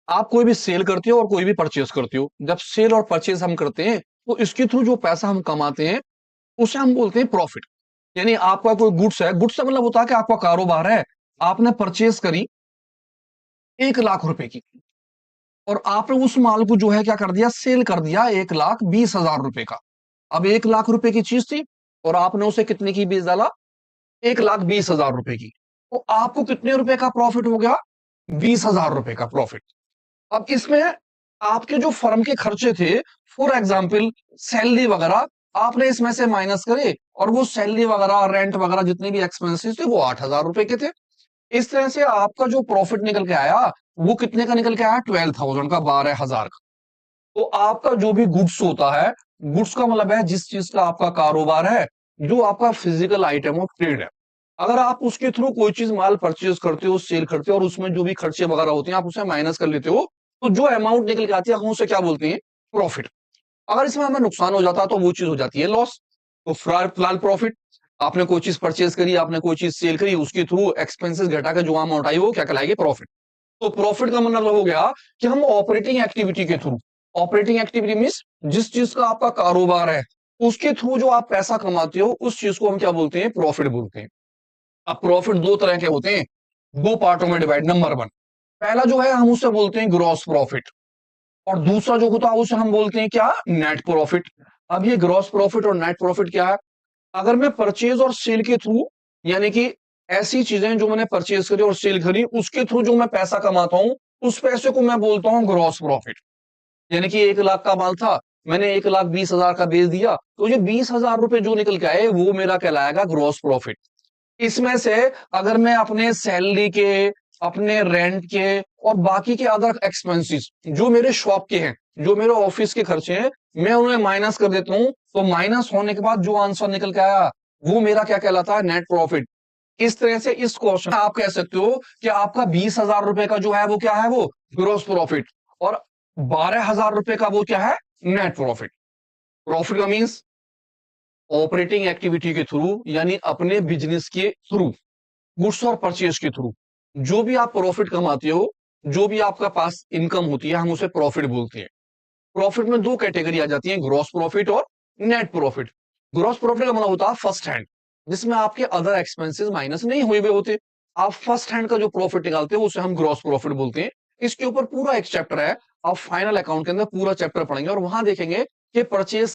आप कोई भी सेल करते हो और कोई भी परचेज करते हो। जब सेल और परचेज हम करते हैं तो इसके थ्रू जो पैसा हम कमाते हैं उसे हम बोलते हैं प्रॉफिट। यानी आपका कोई गुड्स है, गुड्स का मतलब होता है कि आपका कारोबार है, आपने परचेज करी 1 लाख रुपए की, और आपने उस माल को जो है क्या कर दिया, सेल कर दिया 1,20,000 रुपए का। अब 1 लाख रुपए की चीज थी और आपने उसे कितने की बेच डाला, 1,20,000 रुपए की। तो आपको कितने रुपए का प्रॉफिट हो गया, 20,000 रुपए का प्रॉफिट। अब इसमें आपके जो फर्म के खर्चे थे, फॉर एग्जाम्पल सैलरी वगैरह, आपने इसमें से माइनस करे, और वो सैलरी वगैरह रेंट वगैरह जितने भी एक्सपेंसेस थे वो 8,000 रुपए के थे। इस तरह से आपका जो प्रॉफिट निकल के आया वो कितने का निकल के आया, 12,000 का, 12,000 का। तो आपका जो भी गुड्स होता है, गुड्स का मतलब है जिस चीज का आपका कारोबार है, जो आपका फिजिकल आइटम ऑफ ट्रेड है। अगर आप उसके थ्रू कोई चीज माल परचेज करते हो, सेल करते हो, और उसमें जो भी खर्चे वगैरह होते हैं आप उसे माइनस कर लेते हो, तो जो अमाउंट निकल के आती है हम उसे क्या बोलते हैं, प्रॉफिट। अगर इसमें हमें नुकसान हो जाता है तो वो चीज हो जाती है लॉस। तो फिलहाल प्रॉफिट, आपने कोई चीज परचेज करी, आपने कोई चीज सेल करी, उसके थ्रू एक्सपेंसेस घटा के जो अमाउंट आई वो क्या कहलाएगी, प्रॉफिट। तो प्रॉफिट का मतलब हो गया कि हम ऑपरेटिंग एक्टिविटी के थ्रू, ऑपरेटिंग एक्टिविटी मीन्स जिस चीज का आपका कारोबार है उसके थ्रू जो आप पैसा कमाते हो उस चीज को हम क्या बोलते हैं, प्रॉफिट बोलते हैं। अब प्रॉफिट दो तरह के होते हैं, दो पार्टों में डिवाइड। नंबर वन, पहला जो है हम उसे बोलते हैं ग्रॉस प्रॉफिट, और दूसरा जो होता है उसे हम बोलते हैं क्या, नेट प्रॉफिट। अब ये ग्रॉस प्रॉफिट और नेट प्रॉफिट क्या है, अगर मैं परचेज और सेल के थ्रू, यानी कि ऐसी चीजें जो मैंने परचेज करी और सेल करी उसके थ्रू जो मैं पैसा कमाता हूं, उस पैसे को मैं बोलता हूं ग्रॉस प्रॉफिट। यानी कि 1 लाख का माल था, मैंने 1,20,000 का बेच दिया, तो ये 20,000 रुपए जो निकल के आए वो मेरा कहलाएगा ग्रॉस प्रॉफिट। इसमें से अगर मैं अपने सैलरी के, अपने रेंट के और बाकी के अदर एक्सपेंसेस जो मेरे शॉप के हैं, जो मेरे ऑफिस के खर्चे हैं, मैं उन्हें माइनस कर देता हूं, तो माइनस होने के बाद जो आंसर निकल के आया वो मेरा क्या कहलाता है, नेट प्रॉफिट। इस तरह से इस क्वेश्चन आप कह सकते हो कि आपका 20,000 रुपए का जो है वो क्या है, वो ग्रोस प्रॉफिट, और 12,000 रुपए का वो क्या है, नेट प्रॉफिट। प्रॉफिट का मीन्स ऑपरेटिंग एक्टिविटी के थ्रू, यानी अपने बिजनेस के थ्रू, गुड्स और परचेज के थ्रू जो भी आप प्रॉफिट कमाते हो, जो भी आपका पास इनकम होती है हम उसे प्रॉफिट बोलते हैं। प्रॉफिट में दो कैटेगरी आ जाती है, ग्रॉस प्रॉफिट और नेट प्रॉफिट। ग्रॉस प्रॉफिट का मतलब होता है फर्स्ट हैंड, जिसमें आपके अदर एक्सपेंसेस माइनस नहीं हुए हुए होते, आप फर्स्ट हैंड का जो प्रॉफिट निकालते हो उसे हम ग्रॉस प्रॉफिट बोलते हैं। इसके ऊपर पूरा एक चैप्टर है, आप फाइनल अकाउंट के अंदर पूरा चैप्टर पढ़ेंगे और वहां देखेंगे कि परचेज